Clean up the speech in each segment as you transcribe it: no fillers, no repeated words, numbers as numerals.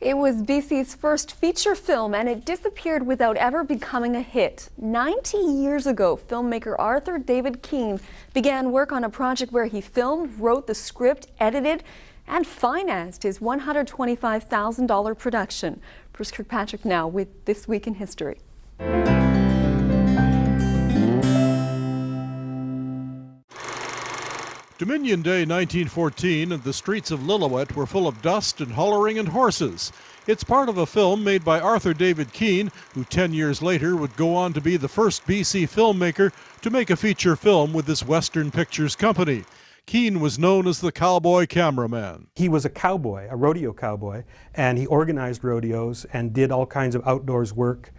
It was BC's first feature film, and it disappeared without ever becoming a hit. 90 years ago, filmmaker Arthur David Keane began work on a project where he filmed, wrote the script, edited, and financed his $125,000 production. Bruce Kirkpatrick now with This Week in History. Dominion Day 1914 and the streets of Lillooet were full of dust and hollering and horses. It's part of a film made by Arthur David Keane, who 10 years later would go on to be the first BC filmmaker to make a feature film with this Western Pictures company. Keane was known as the Cowboy Cameraman. He was a cowboy, a rodeo cowboy, and he organized rodeos and did all kinds of outdoors work.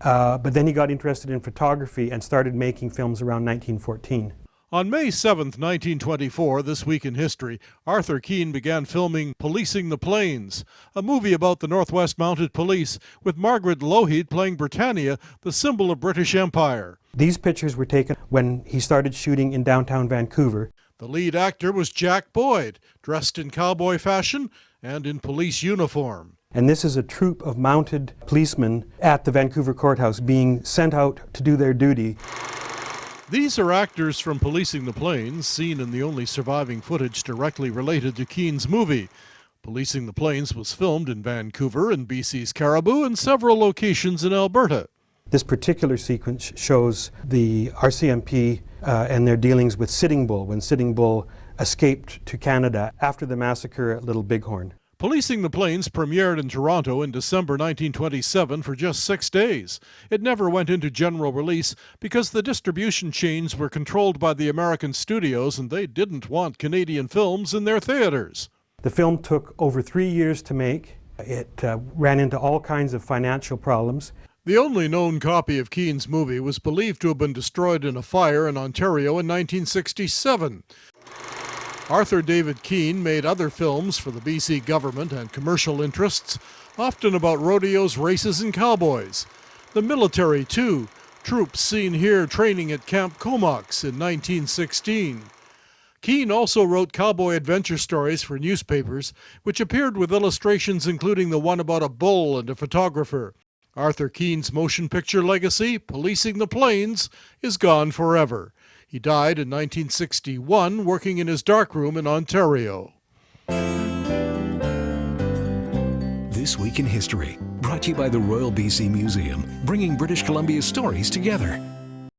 But then he got interested in photography and started making films around 1914. On May 7, 1924, This Week in History, Arthur Keane began filming Policing the Plains, a movie about the Northwest Mounted Police, with Margaret Lougheed playing Britannia, the symbol of British Empire. These pictures were taken when he started shooting in downtown Vancouver. The lead actor was Jack Boyd, dressed in cowboy fashion and in police uniform. And this is a troop of mounted policemen at the Vancouver courthouse being sent out to do their duty. These are actors from Policing the Plains, seen in the only surviving footage directly related to Keane's movie. Policing the Plains was filmed in Vancouver and BC's Caribou and several locations in Alberta. This particular sequence shows the RCMP and their dealings with Sitting Bull, when Sitting Bull escaped to Canada after the massacre at Little Bighorn. Policing the Plains premiered in Toronto in December 1927 for just 6 days. It never went into general release because the distribution chains were controlled by the American studios and they didn't want Canadian films in their theaters. The film took over 3 years to make. It ran into all kinds of financial problems. The only known copy of Keane's movie was believed to have been destroyed in a fire in Ontario in 1967. Arthur David Keane made other films for the BC government and commercial interests, often about rodeos, races, and cowboys. The military, too. Troops seen here training at Camp Comox in 1916. Keane also wrote cowboy adventure stories for newspapers, which appeared with illustrations including the one about a bull and a photographer. Arthur Keane's motion picture legacy, Policing the Plains, is gone forever. He died in 1961 working in his darkroom in Ontario. This Week in History, brought to you by the Royal BC Museum, bringing British Columbia's stories together.